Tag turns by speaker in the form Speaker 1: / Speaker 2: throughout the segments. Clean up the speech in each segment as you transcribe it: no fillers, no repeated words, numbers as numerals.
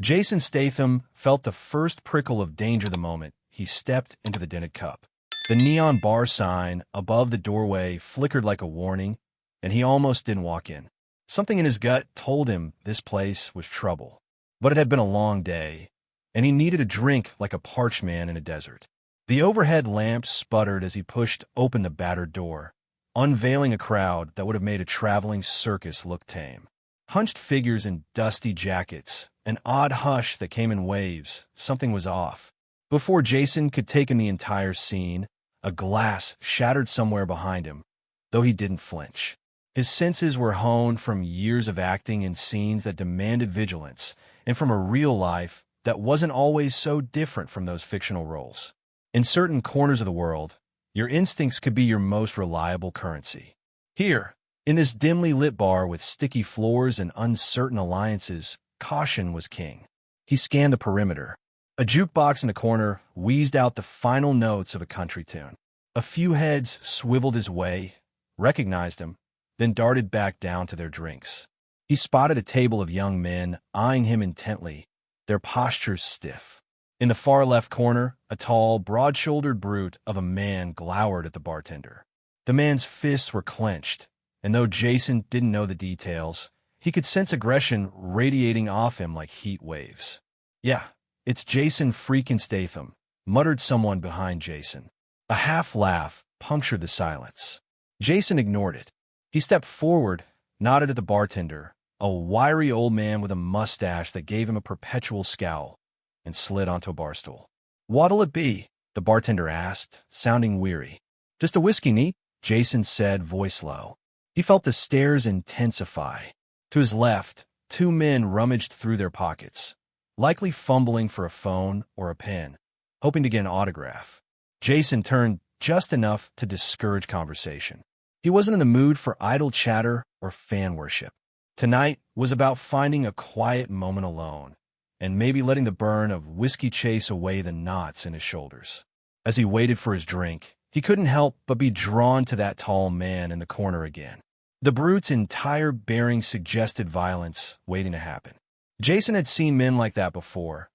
Speaker 1: Jason Statham felt the first prickle of danger the moment he stepped into the dented cup. The neon bar sign above the doorway flickered like a warning, and he almost didn't walk in. Something in his gut told him this place was trouble. But it had been a long day, and he needed a drink like a parched man in a desert. The overhead lamp sputtered as he pushed open the battered door, unveiling a crowd that would have made a traveling circus look tame. Hunched figures in dusty jackets, an odd hush that came in waves. Something was off. Before Jason could take in the entire scene, a glass shattered somewhere behind him, though he didn't flinch. His senses were honed from years of acting in scenes that demanded vigilance, and from a real life that wasn't always so different from those fictional roles. In certain corners of the world, your instincts could be your most reliable currency. Here, in this dimly lit bar with sticky floors and uncertain alliances, caution was king. He scanned the perimeter. A jukebox in the corner wheezed out the final notes of a country tune. A few heads swiveled his way, recognized him, then darted back down to their drinks. He spotted a table of young men eyeing him intently, their postures stiff. In the far left corner, a tall, broad-shouldered brute of a man glowered at the bartender. The man's fists were clenched, and though Jason didn't know the details, he could sense aggression radiating off him like heat waves. "Yeah, it's Jason freaking Statham," muttered someone behind Jason. A half-laugh punctured the silence. Jason ignored it. He stepped forward, nodded at the bartender, a wiry old man with a mustache that gave him a perpetual scowl, and slid onto a bar stool. "What'll it be?" the bartender asked, sounding weary. "Just a whiskey, neat," Jason said, voice low. He felt the stares intensify. To his left, two men rummaged through their pockets, likely fumbling for a phone or a pen, hoping to get an autograph. Jason turned just enough to discourage conversation. He wasn't in the mood for idle chatter or fan worship. Tonight was about finding a quiet moment alone, and maybe letting the burn of whiskey chase away the knots in his shoulders. As he waited for his drink, he couldn't help but be drawn to that tall man in the corner again. The brute's entire bearing suggested violence waiting to happen. Jason had seen men like that before.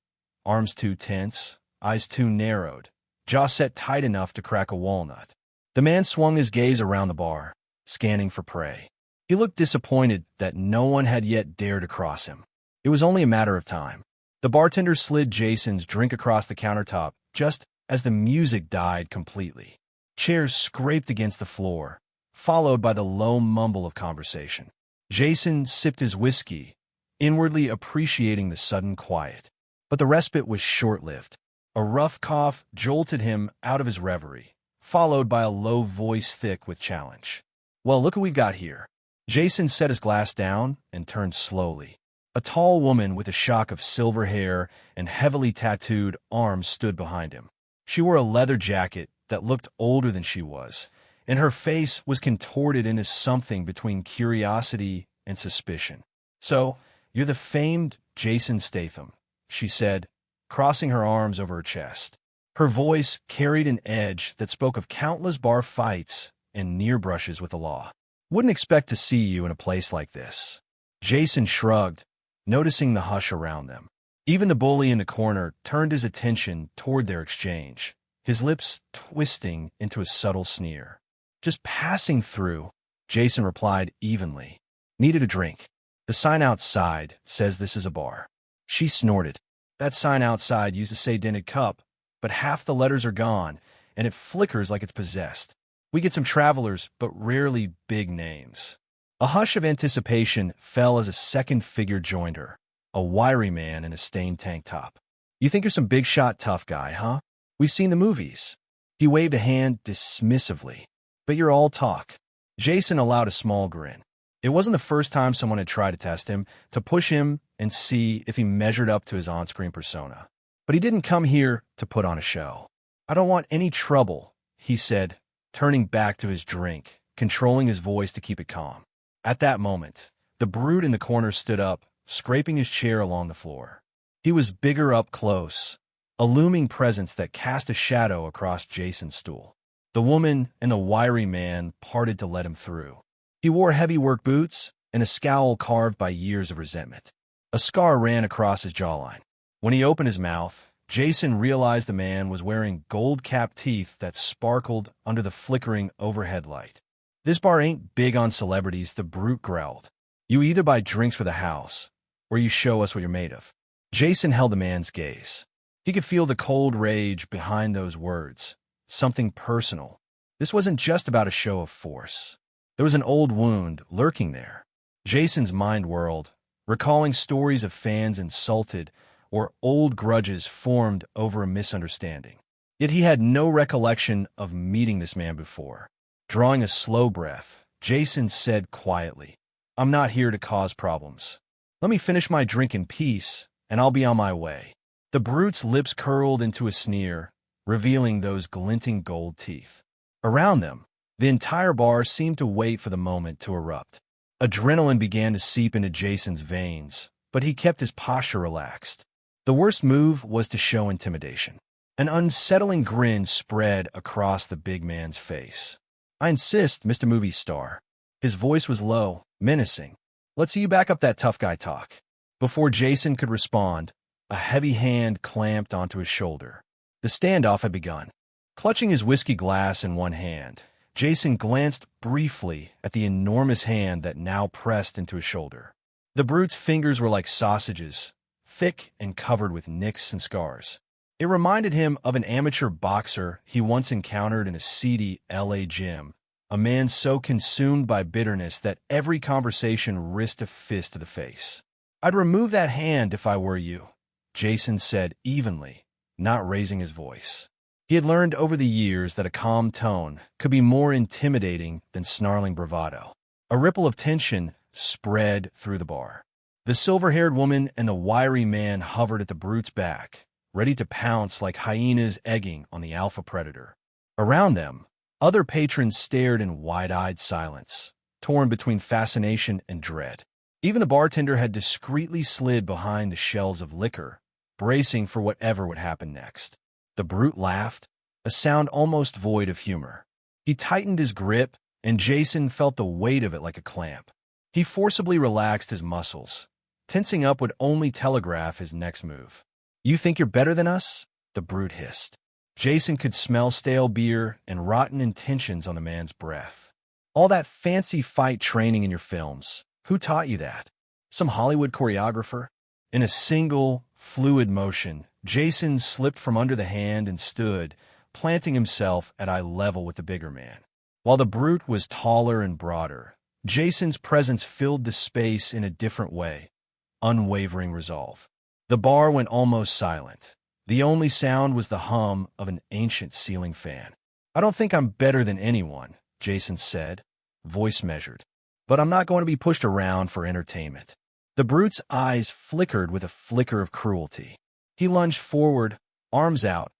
Speaker 1: Arms too tense, eyes too narrowed, jaw set tight enough to crack a walnut. The man swung his gaze around the bar, scanning for prey. He looked disappointed that no one had yet dared to cross him. It was only a matter of time. The bartender slid Jason's drink across the countertop just as the music died completely. Chairs scraped against the floor, followed by the low mumble of conversation. Jason sipped his whiskey, inwardly appreciating the sudden quiet. But the respite was short-lived. A rough cough jolted him out of his reverie, followed by a low voice thick with challenge. "Well, look what we've got here." Jason set his glass down and turned slowly. A tall woman with a shock of silver hair and heavily tattooed arms stood behind him. She wore a leather jacket that looked older than she was, and her face was contorted into something between curiosity and suspicion. "So, you're the famed Jason Statham," she said, crossing her arms over her chest. Her voice carried an edge that spoke of countless bar fights and near brushes with the law. "Wouldn't expect to see you in a place like this." Jason shrugged, noticing the hush around them. Even the bully in the corner turned his attention toward their exchange, his lips twisting into a subtle sneer. "Just passing through," Jason replied evenly. "Needed a drink. The sign outside says this is a bar." She snorted. "That sign outside used to say dented cup, but half the letters are gone, and it flickers like it's possessed. We get some travelers, but rarely big names." A hush of anticipation fell as a second figure joined her, a wiry man in a stained tank top. "You think you're some big-shot tough guy, huh? We've seen the movies." He waved a hand dismissively. "But you're all talk." Jason allowed a small grin. It wasn't the first time someone had tried to test him, to push him and see if he measured up to his on-screen persona. But he didn't come here to put on a show. "I don't want any trouble," he said, turning back to his drink, controlling his voice to keep it calm. At that moment, the brute in the corner stood up, scraping his chair along the floor. He was bigger up close, a looming presence that cast a shadow across Jason's stool. The woman and the wiry man parted to let him through. He wore heavy work boots and a scowl carved by years of resentment. A scar ran across his jawline. When he opened his mouth, Jason realized the man was wearing gold-capped teeth that sparkled under the flickering overhead light. "This bar ain't big on celebrities," the brute growled. "You either buy drinks for the house, or you show us what you're made of." Jason held the man's gaze. He could feel the cold rage behind those words, something personal. This wasn't just about a show of force. There was an old wound lurking there. Jason's mind whirled, recalling stories of fans insulted or old grudges formed over a misunderstanding. Yet he had no recollection of meeting this man before. Drawing a slow breath, Jason said quietly, "I'm not here to cause problems. Let me finish my drink in peace, and I'll be on my way." The brute's lips curled into a sneer, revealing those glinting gold teeth. Around them, the entire bar seemed to wait for the moment to erupt. Adrenaline began to seep into Jason's veins, but he kept his posture relaxed. The worst move was to show intimidation. An unsettling grin spread across the big man's face. "I insist, Mr. Movie Star." His voice was low, menacing. "Let's see you back up that tough guy talk." Before Jason could respond, a heavy hand clamped onto his shoulder. The standoff had begun. Clutching his whiskey glass in one hand, Jason glanced briefly at the enormous hand that now pressed into his shoulder. The brute's fingers were like sausages, thick and covered with nicks and scars. It reminded him of an amateur boxer he once encountered in a seedy LA gym, a man so consumed by bitterness that every conversation risked a fist to the face. "I'd remove that hand if I were you," Jason said evenly, not raising his voice. He had learned over the years that a calm tone could be more intimidating than snarling bravado. A ripple of tension spread through the bar. The silver-haired woman and the wiry man hovered at the brute's back, ready to pounce like hyenas egging on the alpha predator. Around them, other patrons stared in wide-eyed silence, torn between fascination and dread. Even the bartender had discreetly slid behind the shelves of liquor, bracing for whatever would happen next. The brute laughed, a sound almost void of humor. He tightened his grip, and Jason felt the weight of it like a clamp. He forcibly relaxed his muscles. Tensing up would only telegraph his next move. "You think you're better than us?" the brute hissed. Jason could smell stale beer and rotten intentions on the man's breath. "All that fancy fight training in your films. Who taught you that? Some Hollywood choreographer?" In a single, fluid motion, Jason slipped from under the hand and stood, planting himself at eye level with the bigger man. While the brute was taller and broader, Jason's presence filled the space in a different way, unwavering resolve. The bar went almost silent. The only sound was the hum of an ancient ceiling fan. "I don't think I'm better than anyone," Jason said, voice measured. "But I'm not going to be pushed around for entertainment." The brute's eyes flickered with a flicker of cruelty. He lunged forward, arms out,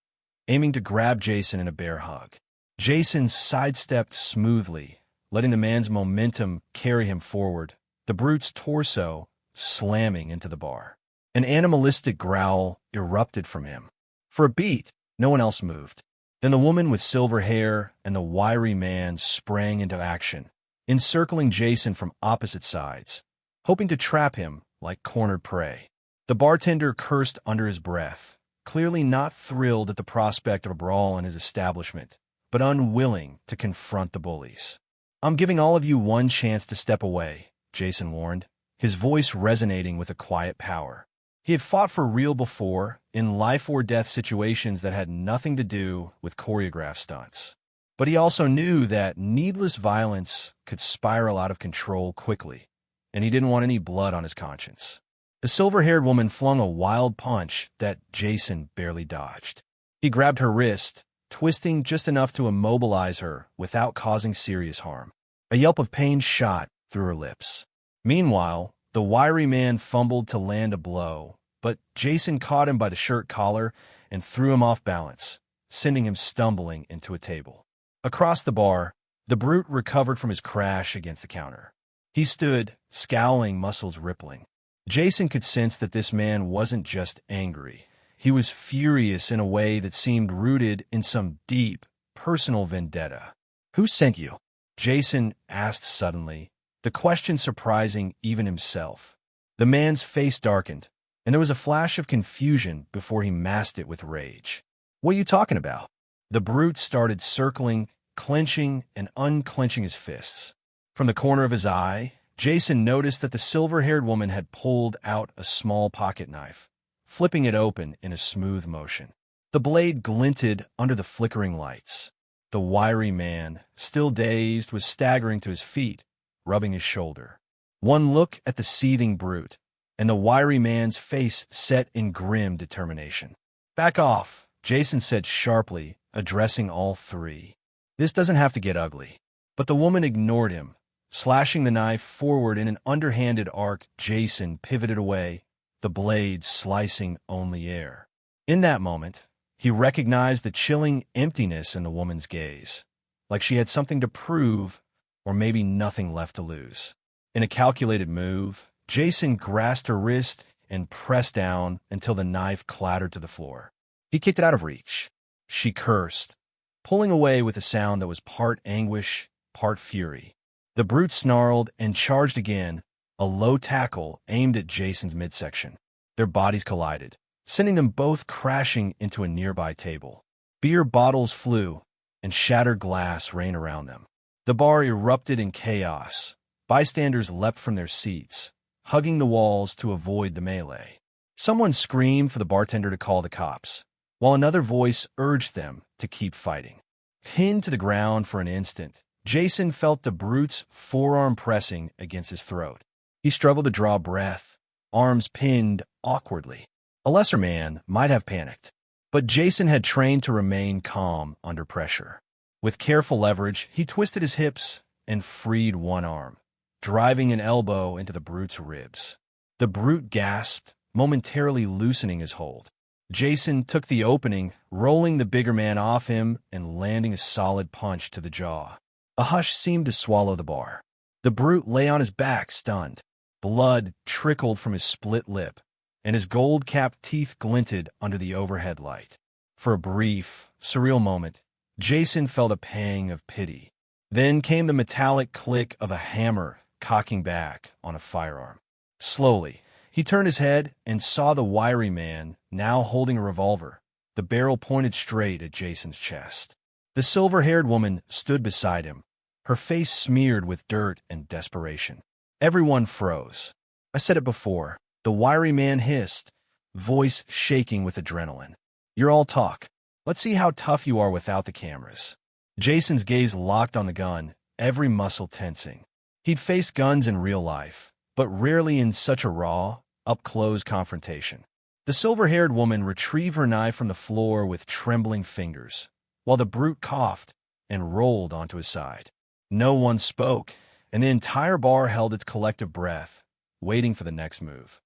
Speaker 1: aiming to grab Jason in a bear hug. Jason sidestepped smoothly, letting the man's momentum carry him forward, the brute's torso slamming into the bar. An animalistic growl erupted from him. For a beat, no one else moved. Then the woman with silver hair and the wiry man sprang into action, encircling Jason from opposite sides, hoping to trap him like cornered prey. The bartender cursed under his breath, clearly not thrilled at the prospect of a brawl in his establishment, but unwilling to confront the bullies. "I'm giving all of you one chance to step away," Jason warned, his voice resonating with a quiet power. He had fought for real before, in life-or-death situations that had nothing to do with choreographed stunts. But he also knew that needless violence could spiral out of control quickly, and he didn't want any blood on his conscience. The silver-haired woman flung a wild punch that Jason barely dodged. He grabbed her wrist, twisting just enough to immobilize her without causing serious harm. A yelp of pain shot through her lips. Meanwhile, the wiry man fumbled to land a blow, but Jason caught him by the shirt collar and threw him off balance, sending him stumbling into a table. Across the bar, the brute recovered from his crash against the counter. He stood, scowling, muscles rippling. Jason could sense that this man wasn't just angry. He was furious in a way that seemed rooted in some deep, personal vendetta. "Who sent you?" Jason asked suddenly, the question surprising even himself. The man's face darkened, and there was a flash of confusion before he masked it with rage. "What are you talking about?" The brute started circling, clenching and unclenching his fists. From the corner of his eye, Jason noticed that the silver-haired woman had pulled out a small pocket knife, flipping it open in a smooth motion. The blade glinted under the flickering lights. The wiry man, still dazed, was staggering to his feet, rubbing his shoulder. One look at the seething brute, and the wiry man's face set in grim determination. "Back off," Jason said sharply, addressing all three. "This doesn't have to get ugly." But the woman ignored him. Slashing the knife forward in an underhanded arc, Jason pivoted away, the blade slicing only air. In that moment, he recognized the chilling emptiness in the woman's gaze, like she had something to prove, or maybe nothing left to lose. In a calculated move, Jason grasped her wrist and pressed down until the knife clattered to the floor. He kicked it out of reach. She cursed, pulling away with a sound that was part anguish, part fury. The brute snarled and charged again, a low tackle aimed at Jason's midsection. Their bodies collided, sending them both crashing into a nearby table. Beer bottles flew, and shattered glass rained around them. The bar erupted in chaos. Bystanders leapt from their seats, hugging the walls to avoid the melee. Someone screamed for the bartender to call the cops, while another voice urged them to keep fighting. Pinned to the ground for an instant, Jason felt the brute's forearm pressing against his throat. He struggled to draw breath, arms pinned awkwardly. A lesser man might have panicked, but Jason had trained to remain calm under pressure. With careful leverage, he twisted his hips and freed one arm, driving an elbow into the brute's ribs. The brute gasped, momentarily loosening his hold. Jason took the opening, rolling the bigger man off him and landing a solid punch to the jaw. A hush seemed to swallow the bar. The brute lay on his back, stunned. Blood trickled from his split lip, and his gold-capped teeth glinted under the overhead light. For a brief, surreal moment, Jason felt a pang of pity. Then came the metallic click of a hammer cocking back on a firearm. Slowly, he turned his head and saw the wiry man, now holding a revolver, the barrel pointed straight at Jason's chest. The silver-haired woman stood beside him, her face smeared with dirt and desperation. Everyone froze. "I said it before," the wiry man hissed, voice shaking with adrenaline. "You're all talk. Let's see how tough you are without the cameras." Jason's gaze locked on the gun, every muscle tensing. He'd faced guns in real life, but rarely in such a raw, up-close confrontation. The silver-haired woman retrieved her knife from the floor with trembling fingers, while the brute coughed and rolled onto his side. No one spoke, and the entire bar held its collective breath, waiting for the next move.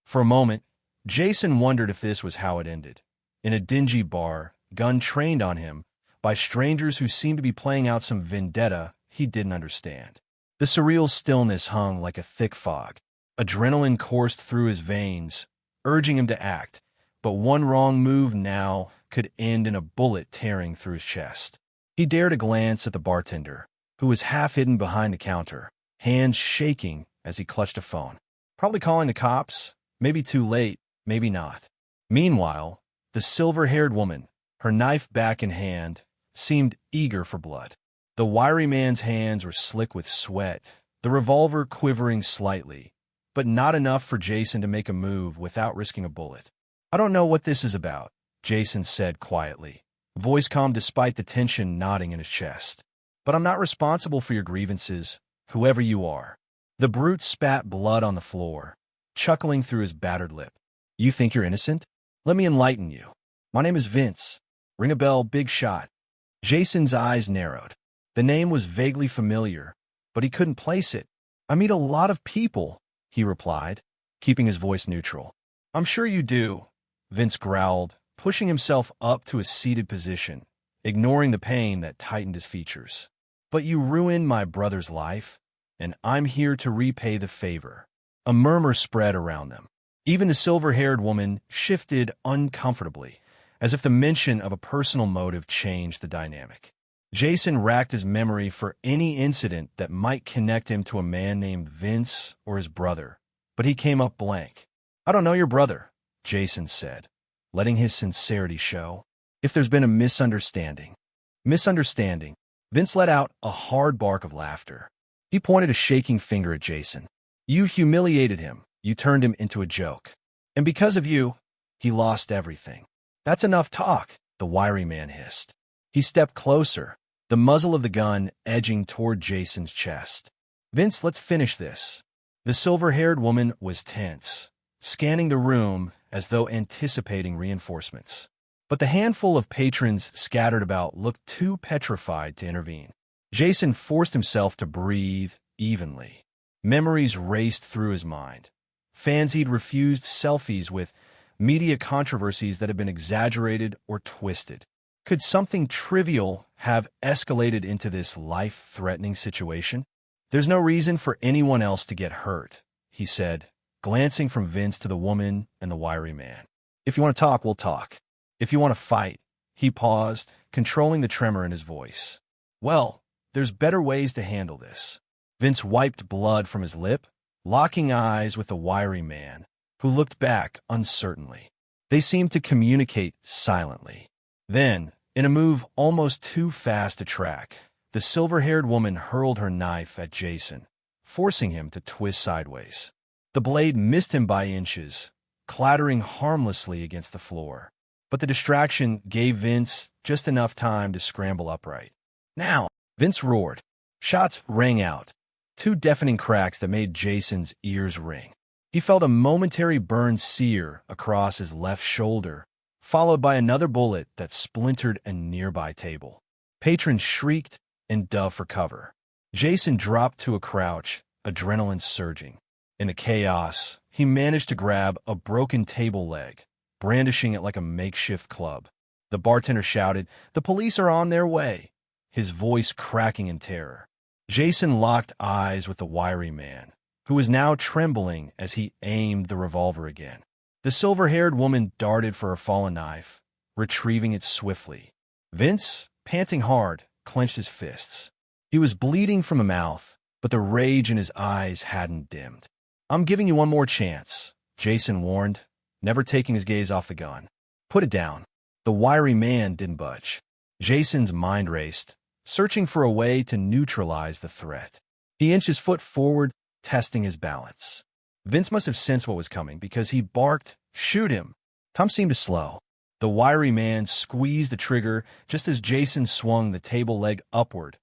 Speaker 1: For a moment, Jason wondered if this was how it ended. In a dingy bar, gun trained on him, by strangers who seemed to be playing out some vendetta he didn't understand. The surreal stillness hung like a thick fog. Adrenaline coursed through his veins, urging him to act, but one wrong move now could end in a bullet tearing through his chest. He dared a glance at the bartender, who was half hidden behind the counter, hands shaking as he clutched a phone. Probably calling the cops, maybe too late, maybe not. Meanwhile, the silver-haired woman, her knife back in hand, seemed eager for blood. The wiry man's hands were slick with sweat, the revolver quivering slightly, but not enough for Jason to make a move without risking a bullet. "I don't know what this is about," Jason said quietly, voice calm despite the tension knotting in his chest. "But I'm not responsible for your grievances, whoever you are." The brute spat blood on the floor, chuckling through his battered lip. "You think you're innocent? Let me enlighten you. My name is Vince. Ring a bell, big shot." Jason's eyes narrowed. The name was vaguely familiar, but he couldn't place it. "I meet a lot of people," he replied, keeping his voice neutral. "I'm sure you do," Vince growled, pushing himself up to a seated position, ignoring the pain that tightened his features. "But you ruined my brother's life, and I'm here to repay the favor." A murmur spread around them. Even the silver-haired woman shifted uncomfortably, as if the mention of a personal motive changed the dynamic. Jason racked his memory for any incident that might connect him to a man named Vince or his brother, but he came up blank. "I don't know your brother," Jason said, letting his sincerity show. "If there's been a misunderstanding." Misunderstanding. Vince let out a hard bark of laughter. He pointed a shaking finger at Jason. "You humiliated him. You turned him into a joke. And because of you, he lost everything." "That's enough talk," the wiry man hissed. He stepped closer, the muzzle of the gun edging toward Jason's chest. "Vince, let's finish this." The silver-haired woman was tense, scanning the room as though anticipating reinforcements. But the handful of patrons scattered about looked too petrified to intervene. Jason forced himself to breathe evenly. Memories raced through his mind. Fans he'd refused, selfies with media controversies that had been exaggerated or twisted. Could something trivial have escalated into this life-threatening situation? "There's no reason for anyone else to get hurt," he said, glancing from Vince to the woman and the wiry man. "If you want to talk, we'll talk. If you want to fight," he paused, controlling the tremor in his voice. "Well, there's better ways to handle this." Vince wiped blood from his lip, locking eyes with the wiry man, who looked back uncertainly. They seemed to communicate silently. Then, in a move almost too fast to track, the silver-haired woman hurled her knife at Jason, forcing him to twist sideways. The blade missed him by inches, clattering harmlessly against the floor. But the distraction gave Vince just enough time to scramble upright. "Now!" Vince roared. Shots rang out, two deafening cracks that made Jason's ears ring. He felt a momentary burn sear across his left shoulder, followed by another bullet that splintered a nearby table. Patrons shrieked and dove for cover. Jason dropped to a crouch, adrenaline surging. In the chaos, he managed to grab a broken table leg, brandishing it like a makeshift club. The bartender shouted, "The police are on their way," his voice cracking in terror. Jason locked eyes with the wiry man, who was now trembling as he aimed the revolver again. The silver-haired woman darted for her fallen knife, retrieving it swiftly. Vince, panting hard, clenched his fists. He was bleeding from the mouth, but the rage in his eyes hadn't dimmed. "I'm giving you one more chance," Jason warned, never taking his gaze off the gun. "Put it down." The wiry man didn't budge. Jason's mind raced, searching for a way to neutralize the threat. He inched his foot forward, testing his balance. Vince must have sensed what was coming because he barked, "Shoot him!" Tom seemed to slow. The wiry man squeezed the trigger just as Jason swung the table leg upward,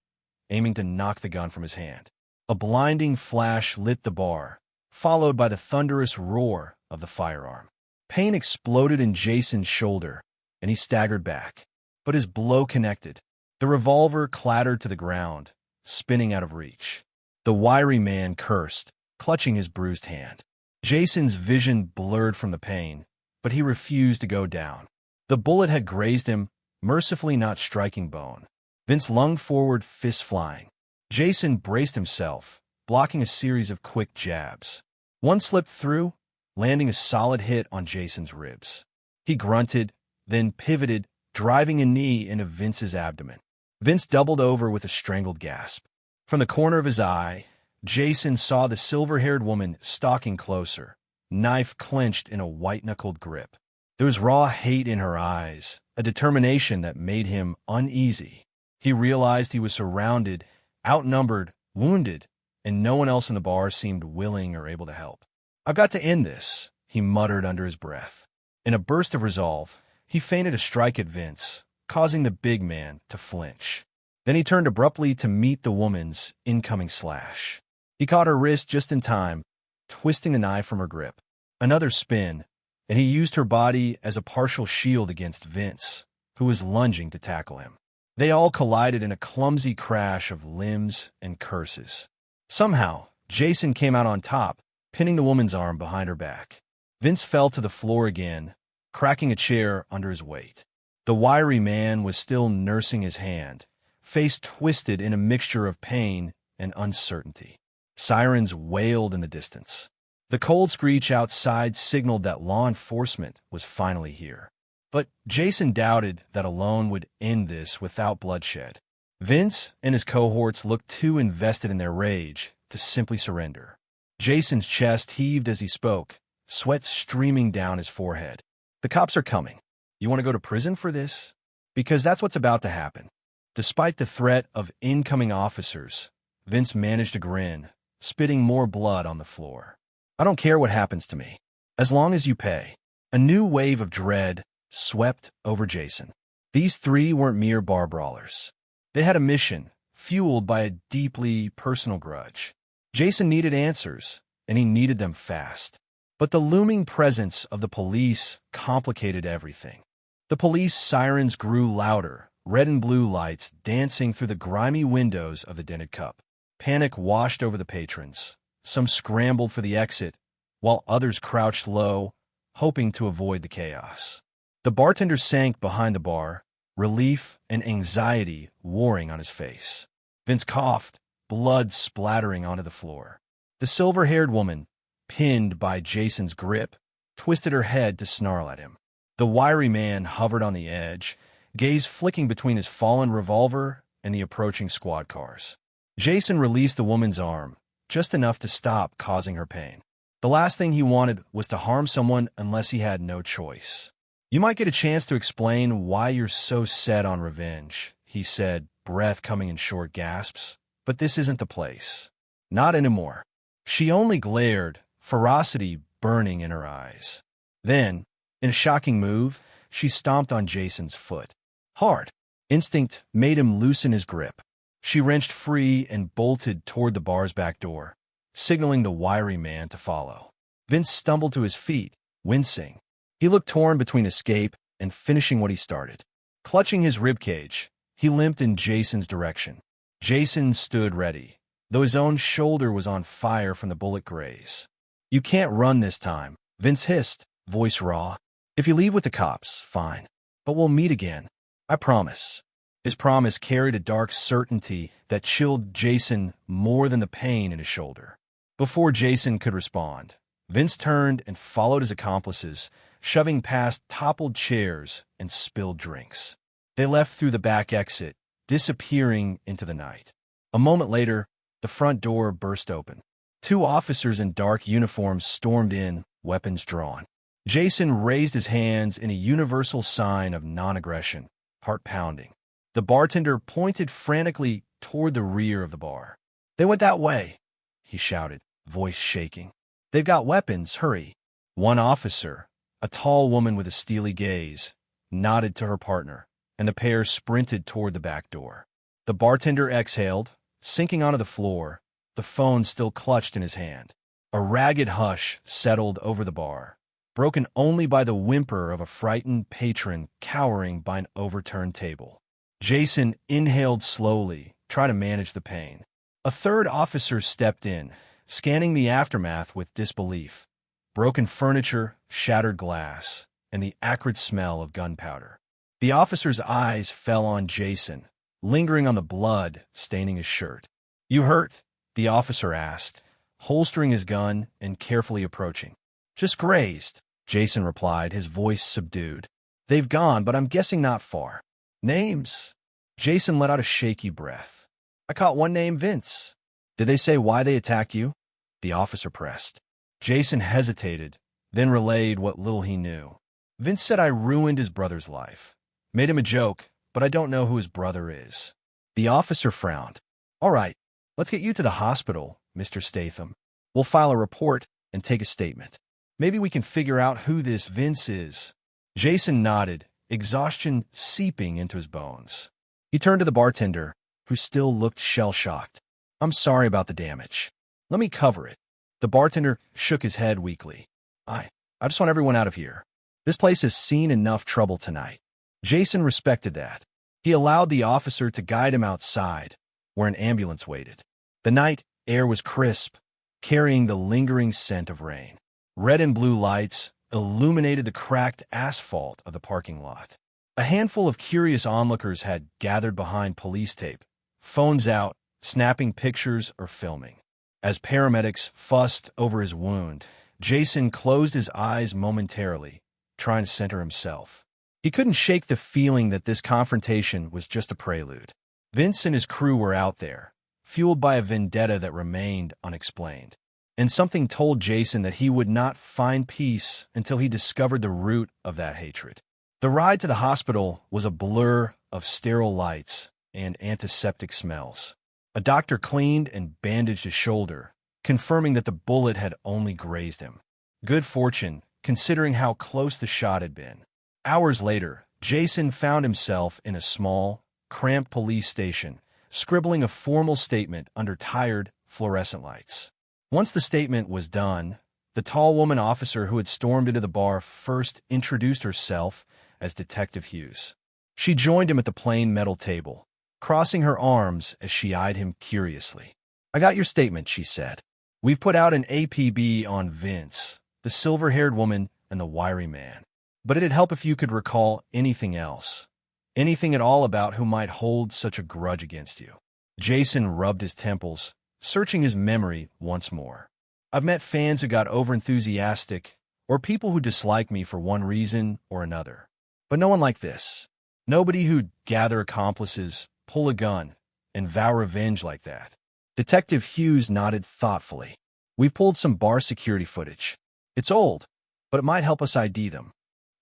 Speaker 1: aiming to knock the gun from his hand. A blinding flash lit the bar, followed by the thunderous roar of the firearm. Pain exploded in Jason's shoulder, and he staggered back. But his blow connected. The revolver clattered to the ground, spinning out of reach. The wiry man cursed, clutching his bruised hand. Jason's vision blurred from the pain, but he refused to go down. The bullet had grazed him, mercifully not striking bone. Vince lunged forward, fists flying. Jason braced himself, blocking a series of quick jabs. One slipped through, landing a solid hit on Jason's ribs. He grunted, then pivoted, driving a knee into Vince's abdomen. Vince doubled over with a strangled gasp. From the corner of his eye, Jason saw the silver-haired woman stalking closer, knife clenched in a white-knuckled grip. There was raw hate in her eyes, a determination that made him uneasy. He realized he was surrounded, outnumbered, wounded, and no one else in the bar seemed willing or able to help. "I've got to end this," he muttered under his breath. In a burst of resolve, he feinted a strike at Vince, causing the big man to flinch. Then he turned abruptly to meet the woman's incoming slash. He caught her wrist just in time, twisting the knife from her grip. Another spin, and he used her body as a partial shield against Vince, who was lunging to tackle him. They all collided in a clumsy crash of limbs and curses. Somehow, Jason came out on top, pinning the woman's arm behind her back. Vince fell to the floor again, cracking a chair under his weight. The wiry man was still nursing his hand, face twisted in a mixture of pain and uncertainty. Sirens wailed in the distance. The cold screech outside signaled that law enforcement was finally here. But Jason doubted that alone would end this without bloodshed. Vince and his cohorts looked too invested in their rage to simply surrender. Jason's chest heaved as he spoke, sweat streaming down his forehead. The cops are coming. You want to go to prison for this? Because that's what's about to happen. Despite the threat of incoming officers, Vince managed to grin, spitting more blood on the floor. I don't care what happens to me, as long as you pay. A new wave of dread swept over Jason. These three weren't mere bar brawlers. They had a mission, fueled by a deeply personal grudge. Jason needed answers, and he needed them fast. But the looming presence of the police complicated everything. The police sirens grew louder, red and blue lights dancing through the grimy windows of the dented cup. Panic washed over the patrons. Some scrambled for the exit, while others crouched low, hoping to avoid the chaos. The bartender sank behind the bar, relief and anxiety warring on his face. Vince coughed, blood splattering onto the floor. The silver-haired woman, pinned by Jason's grip, twisted her head to snarl at him. The wiry man hovered on the edge, gaze flicking between his fallen revolver and the approaching squad cars. Jason released the woman's arm, just enough to stop causing her pain. The last thing he wanted was to harm someone unless he had no choice. You might get a chance to explain why you're so set on revenge, he said, breath coming in short gasps. But this isn't the place. Not anymore. She only glared, ferocity burning in her eyes. Then, in a shocking move, she stomped on Jason's foot. Hard. Instinct made him loosen his grip. She wrenched free and bolted toward the bar's back door, signaling the wiry man to follow. Vince stumbled to his feet, wincing. He looked torn between escape and finishing what he started. Clutching his ribcage, he limped in Jason's direction. Jason stood ready, though his own shoulder was on fire from the bullet graze. You can't run this time, Vince hissed, voice raw. If you leave with the cops, fine. But we'll meet again. I promise. His promise carried a dark certainty that chilled Jason more than the pain in his shoulder. Before Jason could respond, Vince turned and followed his accomplices, shoving past toppled chairs and spilled drinks. They left through the back exit, disappearing into the night. A moment later, the front door burst open. Two officers in dark uniforms stormed in, weapons drawn. Jason raised his hands in a universal sign of non-aggression, heart pounding. The bartender pointed frantically toward the rear of the bar. They went that way, he shouted, voice shaking. They've got weapons, hurry. One officer, a tall woman with a steely gaze, nodded to her partner, and the pair sprinted toward the back door. The bartender exhaled, sinking onto the floor, the phone still clutched in his hand. A ragged hush settled over the bar, broken only by the whimper of a frightened patron cowering by an overturned table. Jason inhaled slowly, trying to manage the pain. A third officer stepped in, scanning the aftermath with disbelief. Broken furniture, shattered glass, and the acrid smell of gunpowder. The officer's eyes fell on Jason, lingering on the blood staining his shirt. You hurt? The officer asked, holstering his gun and carefully approaching. Just grazed, Jason replied, his voice subdued. They've gone, but I'm guessing not far. Names? Jason let out a shaky breath. I caught one name, Vince. Did they say why they attacked you? The officer pressed. Jason hesitated, then relayed what little he knew. Vince said I ruined his brother's life. Made him a joke, but I don't know who his brother is. The officer frowned. All right, let's get you to the hospital, Mr. Statham. We'll file a report and take a statement. Maybe we can figure out who this Vince is. Jason nodded, exhaustion seeping into his bones. He turned to the bartender, who still looked shell-shocked. I'm sorry about the damage. Let me cover it. The bartender shook his head weakly. I just want everyone out of here. This place has seen enough trouble tonight. Jason respected that. He allowed the officer to guide him outside, where an ambulance waited. The night air was crisp, carrying the lingering scent of rain. Red and blue lights illuminated the cracked asphalt of the parking lot. A handful of curious onlookers had gathered behind police tape, phones out, snapping pictures or filming. As paramedics fussed over his wound, Jason closed his eyes momentarily, trying to center himself. He couldn't shake the feeling that this confrontation was just a prelude. Vince and his crew were out there, fueled by a vendetta that remained unexplained. and something told Jason that he would not find peace until he discovered the root of that hatred. The ride to the hospital was a blur of sterile lights and antiseptic smells. A doctor cleaned and bandaged his shoulder, confirming that the bullet had only grazed him. Good fortune, considering how close the shot had been. Hours later, Jason found himself in a small, cramped police station, scribbling a formal statement under tired, fluorescent lights. Once the statement was done, the tall woman officer who had stormed into the bar first introduced herself as Detective Hughes. She joined him at the plain metal table, crossing her arms as she eyed him curiously. "I got your statement," she said. "We've put out an APB on Vince, the silver-haired woman, and the wiry man. But it'd help if you could recall anything else. Anything at all about who might hold such a grudge against you." Jason rubbed his temples, searching his memory once more. "I've met fans who got overenthusiastic, or people who dislike me for one reason or another. But no one like this. Nobody who'd gather accomplices, pull a gun, and vow revenge like that." Detective Hughes nodded thoughtfully. "We've pulled some bar security footage. It's old, but it might help us ID them."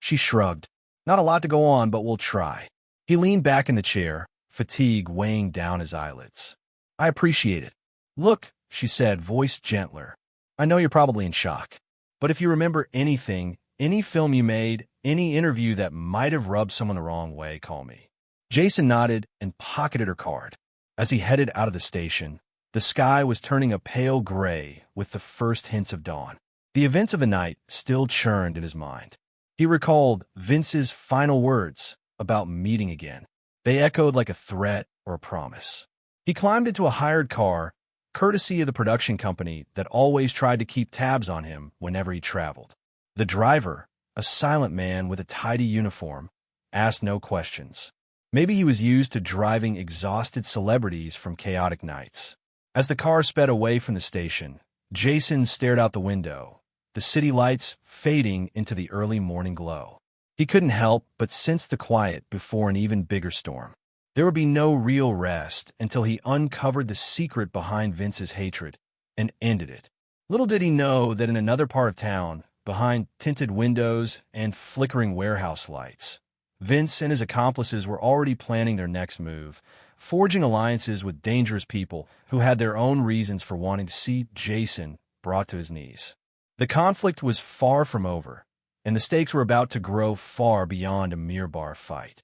Speaker 1: She shrugged. "Not a lot to go on, but we'll try." He leaned back in the chair, fatigue weighing down his eyelids. "I appreciate it. Look," she said, voice gentler. "I know you're probably in shock. But if you remember anything, any film you made, any interview that might have rubbed someone the wrong way, call me." Jason nodded and pocketed her card. As he headed out of the station, the sky was turning a pale gray with the first hints of dawn. The events of the night still churned in his mind. He recalled Vince's final words about meeting again. They echoed like a threat or a promise. He climbed into a hired car, courtesy of the production company that always tried to keep tabs on him whenever he traveled. The driver, a silent man with a tidy uniform, asked no questions. Maybe he was used to driving exhausted celebrities from chaotic nights. As the car sped away from the station, Jason stared out the window, the city lights fading into the early morning glow. He couldn't help but sense the quiet before an even bigger storm. There would be no real rest until he uncovered the secret behind Vince's hatred and ended it. Little did he know that in another part of town, behind tinted windows and flickering warehouse lights, Vince and his accomplices were already planning their next move, forging alliances with dangerous people who had their own reasons for wanting to see Jason brought to his knees. The conflict was far from over, and the stakes were about to grow far beyond a mere bar fight.